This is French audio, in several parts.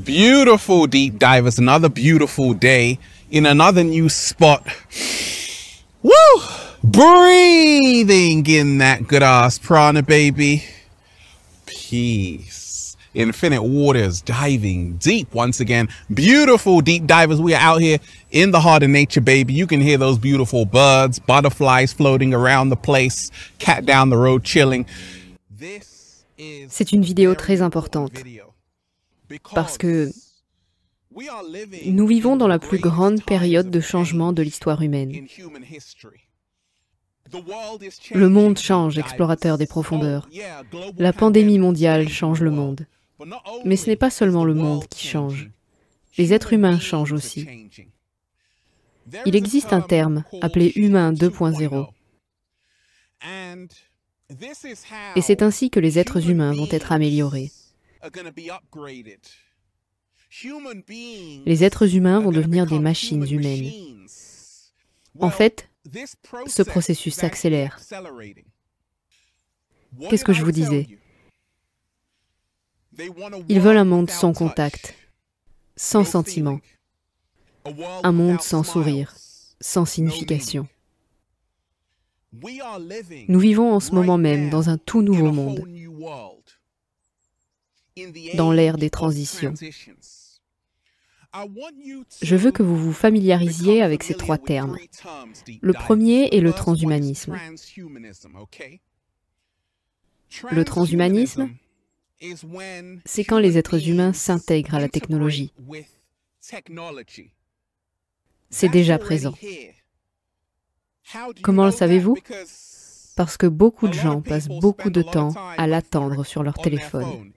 Beautiful deep divers, another beautiful day in another new spot. Woo! Breathing in that good ass prana, baby. Peace. Infinite waters, diving deep once again. Beautiful deep divers. We are out here in the heart of nature, baby. You can hear those beautiful birds, butterflies floating around the place, cat down the road chilling. C'est une vidéo très importante parce que nous vivons dans la plus grande période de changement de l'histoire humaine. Le monde change, explorateur des profondeurs. La pandémie mondiale change le monde. Mais ce n'est pas seulement le monde qui change. Les êtres humains changent aussi. Il existe un terme appelé humain 2.0. Et c'est ainsi que les êtres humains vont être améliorés. Les êtres humains vont devenir des machines humaines. En fait, ce processus s'accélère. Qu'est-ce que je vous disais? Ils veulent un monde sans contact, sans sentiment, un monde sans sourire, sans signification. Nous vivons en ce moment même dans un tout nouveau monde, dans l'ère des transitions. Je veux que vous vous familiarisiez avec ces trois termes. Le premier est le transhumanisme. Le transhumanisme, c'est quand les êtres humains s'intègrent à la technologie. C'est déjà présent. Comment le savez-vous? Parce que beaucoup de gens passent beaucoup de temps à l'attendre sur leur téléphone.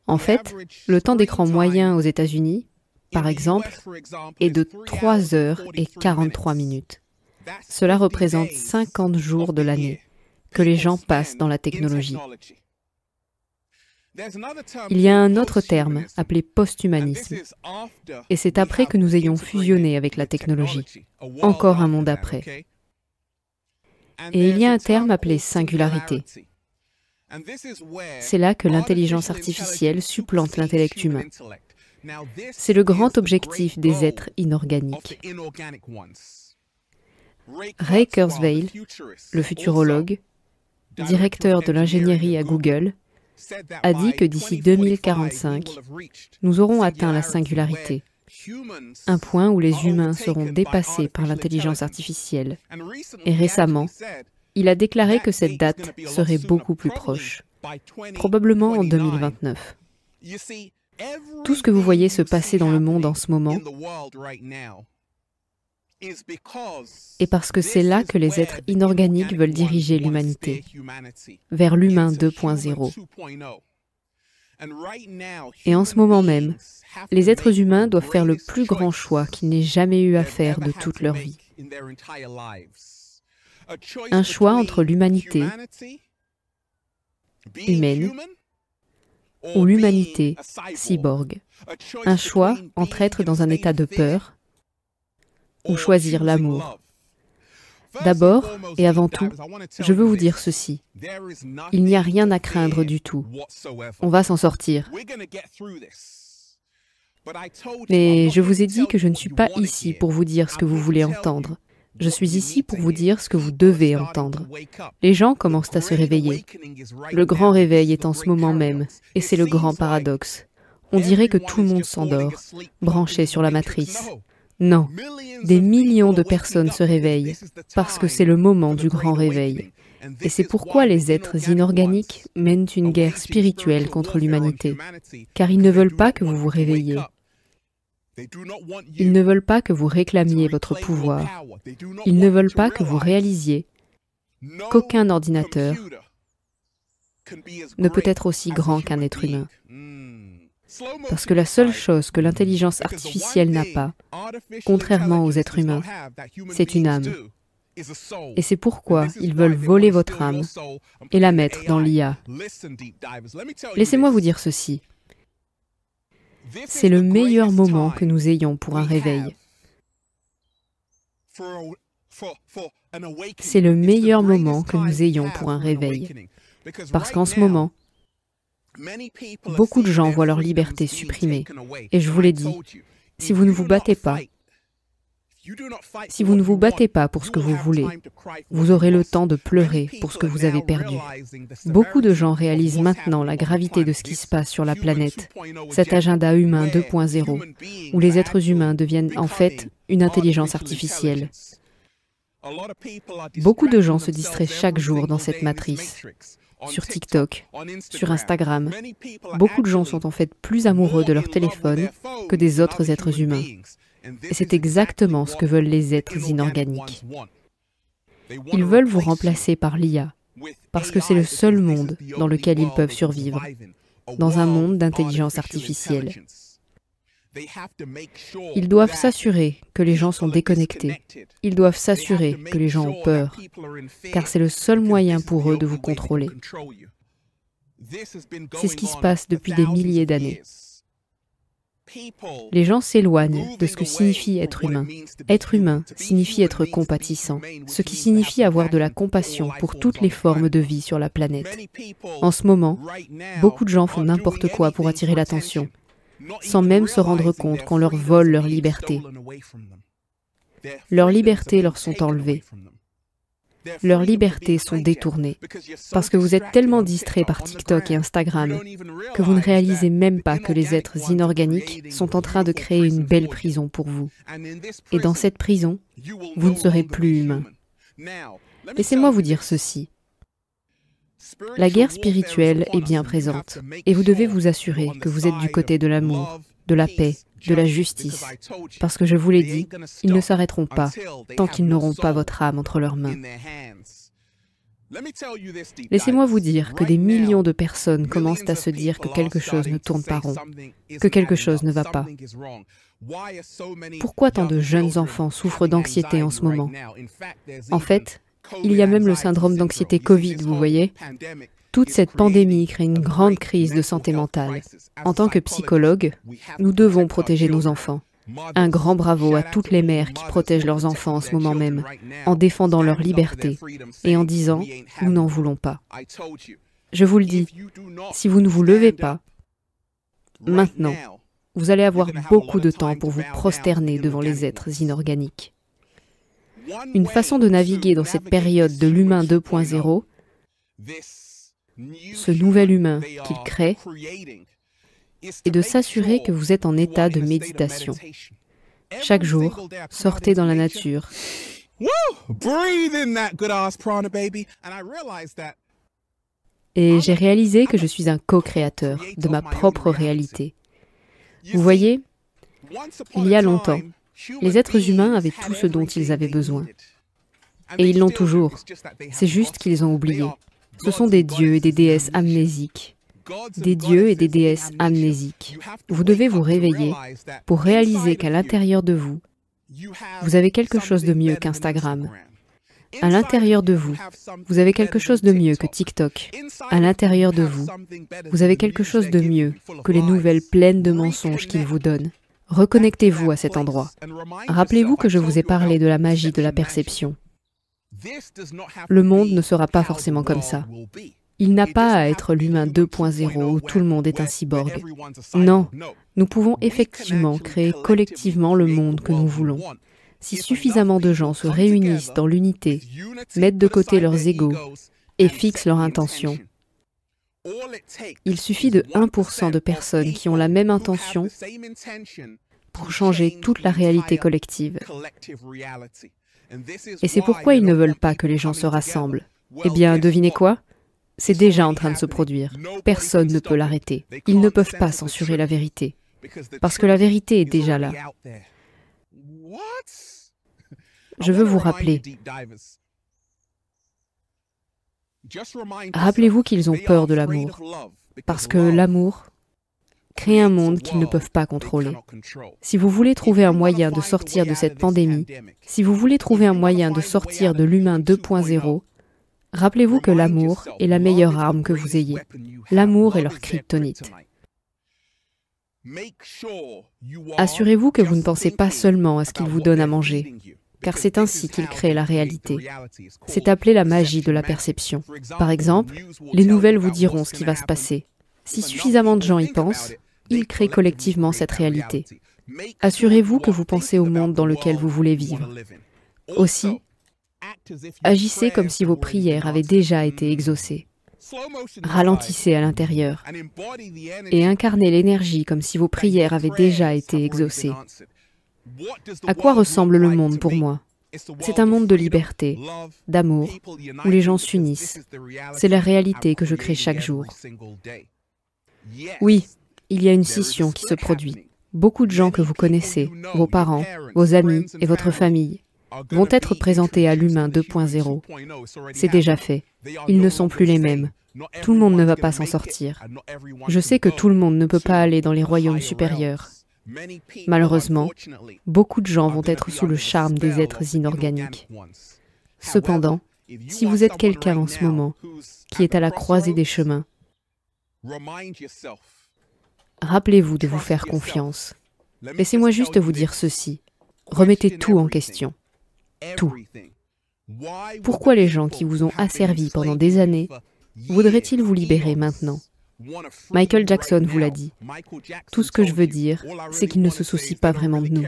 En fait, le temps d'écran moyen aux États-Unis, par exemple, est de 3 heures et 43 minutes. Cela représente 50 jours de l'année que les gens passent dans la technologie. Il y a un autre terme appelé posthumanisme, et c'est après que nous ayons fusionné avec la technologie. Encore un monde après. Et il y a un terme appelé singularité. C'est là que l'intelligence artificielle supplante l'intellect humain. C'est le grand objectif des êtres inorganiques. Ray Kurzweil, le futurologue, directeur de l'ingénierie à Google, a dit que d'ici 2045, nous aurons atteint la singularité, un point où les humains seront dépassés par l'intelligence artificielle. Et récemment, il a déclaré que cette date serait beaucoup plus proche, probablement en 2029. Tout ce que vous voyez se passer dans le monde en ce moment est parce que c'est là que les êtres inorganiques veulent diriger l'humanité, vers l'humain 2.0. Et en ce moment même, les êtres humains doivent faire le plus grand choix qu'ils n'aient jamais eu à faire de toute leur vie. Un choix entre l'humanité humaine ou l'humanité cyborg. Un choix entre être dans un état de peur ou choisir l'amour. D'abord et avant tout, je veux vous dire ceci. Il n'y a rien à craindre du tout. On va s'en sortir. Mais je vous ai dit que je ne suis pas ici pour vous dire ce que vous voulez entendre. Je suis ici pour vous dire ce que vous devez entendre. Les gens commencent à se réveiller. Le grand réveil est en ce moment même, et c'est le grand paradoxe. On dirait que tout le monde s'endort, branché sur la matrice. Non, des millions de personnes se réveillent, parce que c'est le moment du grand réveil. Et c'est pourquoi les êtres inorganiques mènent une guerre spirituelle contre l'humanité, car ils ne veulent pas que vous vous réveilliez. Ils ne veulent pas que vous réclamiez votre pouvoir. Ils ne veulent pas que vous réalisiez qu'aucun ordinateur ne peut être aussi grand qu'un être humain. Parce que la seule chose que l'intelligence artificielle n'a pas, contrairement aux êtres humains, c'est une âme. Et c'est pourquoi ils veulent voler votre âme et la mettre dans l'IA. Laissez-moi vous dire ceci. C'est le meilleur moment que nous ayons pour un réveil. C'est le meilleur moment que nous ayons pour un réveil. Parce qu'en ce moment, beaucoup de gens voient leur liberté supprimée. Et je vous l'ai dit, si vous ne vous battez pas, si vous ne vous battez pas pour ce que vous voulez, vous aurez le temps de pleurer pour ce que vous avez perdu. Beaucoup de gens réalisent maintenant la gravité de ce qui se passe sur la planète, cet agenda humain 2.0, où les êtres humains deviennent en fait une intelligence artificielle. Beaucoup de gens se distraient chaque jour dans cette matrice. Sur TikTok, sur Instagram, beaucoup de gens sont en fait plus amoureux de leur téléphone que des autres êtres humains. Et c'est exactement ce que veulent les êtres inorganiques. Ils veulent vous remplacer par l'IA, parce que c'est le seul monde dans lequel ils peuvent survivre, dans un monde d'intelligence artificielle. Ils doivent s'assurer que les gens sont déconnectés. Ils doivent s'assurer que les gens ont peur, car c'est le seul moyen pour eux de vous contrôler. C'est ce qui se passe depuis des milliers d'années. Les gens s'éloignent de ce que signifie être humain. Être humain signifie être compatissant, ce qui signifie avoir de la compassion pour toutes les formes de vie sur la planète. En ce moment, beaucoup de gens font n'importe quoi pour attirer l'attention, sans même se rendre compte qu'on leur vole leur liberté. Leurs libertés leur sont enlevées. Leurs libertés sont détournées, parce que vous êtes tellement distraits par TikTok et Instagram que vous ne réalisez même pas que les êtres inorganiques sont en train de créer une belle prison pour vous. Et dans cette prison, vous ne serez plus humain. Laissez-moi vous dire ceci. La guerre spirituelle est bien présente, et vous devez vous assurer que vous êtes du côté de l'amour, de la paix, de la justice, parce que je vous l'ai dit, ils ne s'arrêteront pas tant qu'ils n'auront pas votre âme entre leurs mains. Laissez-moi vous dire que des millions de personnes commencent à se dire que quelque chose ne tourne pas rond, que quelque chose ne va pas. Pourquoi tant de jeunes enfants souffrent d'anxiété en ce moment? En fait, il y a même le syndrome d'anxiété Covid, vous voyez? Toute cette pandémie crée une grande crise de santé mentale. En tant que psychologue, nous devons protéger nos enfants. Un grand bravo à toutes les mères qui protègent leurs enfants en ce moment même, en défendant leur liberté et en disant « nous n'en voulons pas ». Je vous le dis, si vous ne vous levez pas, maintenant, vous allez avoir beaucoup de temps pour vous prosterner devant les êtres inorganiques. Une façon de naviguer dans cette période de l'humain 2.0, ce nouvel humain qu'il crée, est de s'assurer que vous êtes en état de méditation. Chaque jour, sortez dans la nature. Et j'ai réalisé que je suis un co-créateur de ma propre réalité. Vous voyez, il y a longtemps, les êtres humains avaient tout ce dont ils avaient besoin. Et ils l'ont toujours. C'est juste qu'ils ont oublié. Ce sont des dieux et des déesses amnésiques. Des dieux et des déesses amnésiques. Vous devez vous réveiller pour réaliser qu'à l'intérieur de vous, vous avez quelque chose de mieux qu'Instagram. À l'intérieur de vous, vous avez quelque chose de mieux que TikTok. À l'intérieur de vous, vous avez quelque chose de mieux que les nouvelles pleines de mensonges qu'ils vous donnent. Reconnectez-vous à cet endroit. Rappelez-vous que je vous ai parlé de la magie de la perception. Le monde ne sera pas forcément comme ça. Il n'a pas à être l'humain 2.0 où tout le monde est un cyborg. Non, nous pouvons effectivement créer collectivement le monde que nous voulons. Si suffisamment de gens se réunissent dans l'unité, mettent de côté leurs égos et fixent leur intention, il suffit de 1% de personnes qui ont la même intention pour changer toute la réalité collective. Et c'est pourquoi ils ne veulent pas que les gens se rassemblent. Eh bien, devinez quoi? C'est déjà en train de se produire. Personne ne peut l'arrêter. Ils ne peuvent pas censurer la vérité, parce que la vérité est déjà là. Je veux vous rappeler. Rappelez-vous qu'ils ont peur de l'amour, parce que l'amour crée un monde qu'ils ne peuvent pas contrôler. Si vous voulez trouver un moyen de sortir de cette pandémie, si vous voulez trouver un moyen de sortir de l'humain 2.0, rappelez-vous que l'amour est la meilleure arme que vous ayez. L'amour est leur kryptonite. Assurez-vous que vous ne pensez pas seulement à ce qu'ils vous donnent à manger. car c'est ainsi qu'ils créent la réalité. C'est appelé la magie de la perception. Par exemple, les nouvelles vous diront ce qui va se passer. Si suffisamment de gens y pensent, ils créent collectivement cette réalité. Assurez-vous que vous pensez au monde dans lequel vous voulez vivre. Aussi, agissez comme si vos prières avaient déjà été exaucées. Ralentissez à l'intérieur et incarnez l'énergie comme si vos prières avaient déjà été exaucées. À quoi ressemble le monde pour moi? C'est un monde de liberté, d'amour, où les gens s'unissent. C'est la réalité que je crée chaque jour. Oui, il y a une scission qui se produit. Beaucoup de gens que vous connaissez, vos parents, vos amis et votre famille, vont être présentés à l'humain 2.0. C'est déjà fait. Ils ne sont plus les mêmes. Tout le monde ne va pas s'en sortir. Je sais que tout le monde ne peut pas aller dans les royaumes supérieurs. Malheureusement, beaucoup de gens vont être sous le charme des êtres inorganiques. Cependant, si vous êtes quelqu'un en ce moment qui est à la croisée des chemins, rappelez-vous de vous faire confiance. Laissez-moi juste vous dire ceci. Remettez tout en question. Tout. Pourquoi les gens qui vous ont asservi pendant des années voudraient-ils vous libérer maintenant? Michael Jackson vous l'a dit. Tout ce que je veux dire, c'est qu'ils ne se soucient pas vraiment de nous.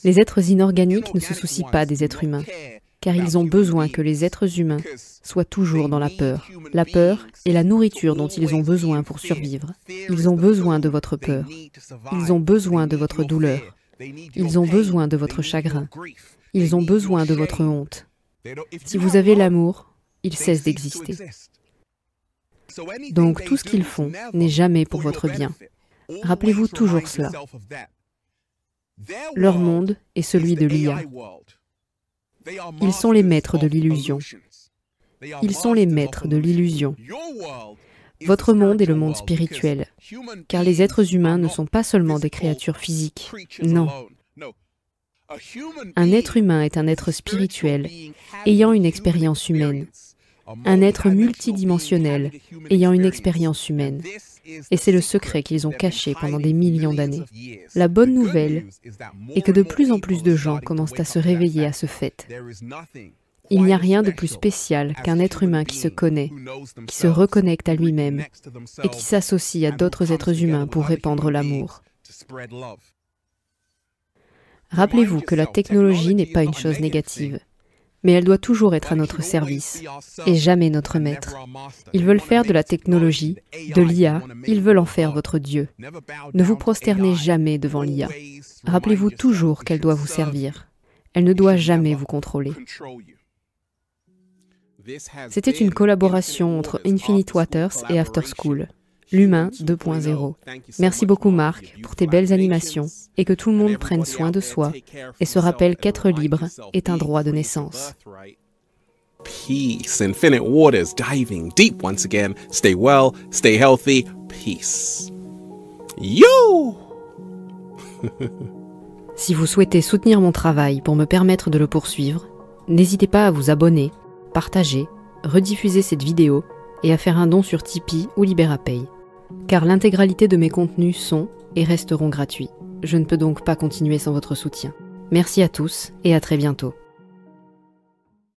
Les êtres inorganiques ne se soucient pas des êtres humains, car ils ont besoin que les êtres humains soient toujours dans la peur. La peur est la nourriture dont ils ont besoin pour survivre. Ils ont besoin de votre peur. Ils ont besoin de votre douleur. Ils ont besoin de votre chagrin. Ils ont besoin de votre honte. Si vous avez l'amour, ils cessent d'exister. Donc tout ce qu'ils font n'est jamais pour votre bien. Rappelez-vous toujours cela. Leur monde est celui de l'IA. Ils sont les maîtres de l'illusion. Ils sont les maîtres de l'illusion. Votre monde est le monde spirituel, car les êtres humains ne sont pas seulement des créatures physiques. Non. Un être humain est un être spirituel, ayant une expérience humaine. Un être multidimensionnel, ayant une expérience humaine. Et c'est le secret qu'ils ont caché pendant des millions d'années. La bonne nouvelle est que de plus en plus de gens commencent à se réveiller à ce fait. Il n'y a rien de plus spécial qu'un être humain qui se connaît, qui se reconnecte à lui-même et qui s'associe à d'autres êtres humains pour répandre l'amour. Rappelez-vous que la technologie n'est pas une chose négative, mais elle doit toujours être à notre service et jamais notre maître. Ils veulent faire de la technologie, de l'IA, ils veulent en faire votre Dieu. Ne vous prosternez jamais devant l'IA. Rappelez-vous toujours qu'elle doit vous servir. Elle ne doit jamais vous contrôler. C'était une collaboration entre Infinite Waters et After School, l'humain 2.0. Merci beaucoup Marc pour tes belles animations et que tout le monde prenne soin de soi et se rappelle qu'être libre est un droit de naissance. Peace. Infinite Waters, diving deep once again. Stay well, stay healthy. Peace. Yo! Si vous souhaitez soutenir mon travail pour me permettre de le poursuivre, n'hésitez pas à vous abonner, partager, rediffuser cette vidéo et à faire un don sur Tipeee ou Liberapay. Car l'intégralité de mes contenus sont et resteront gratuits. Je ne peux donc pas continuer sans votre soutien. Merci à tous et à très bientôt.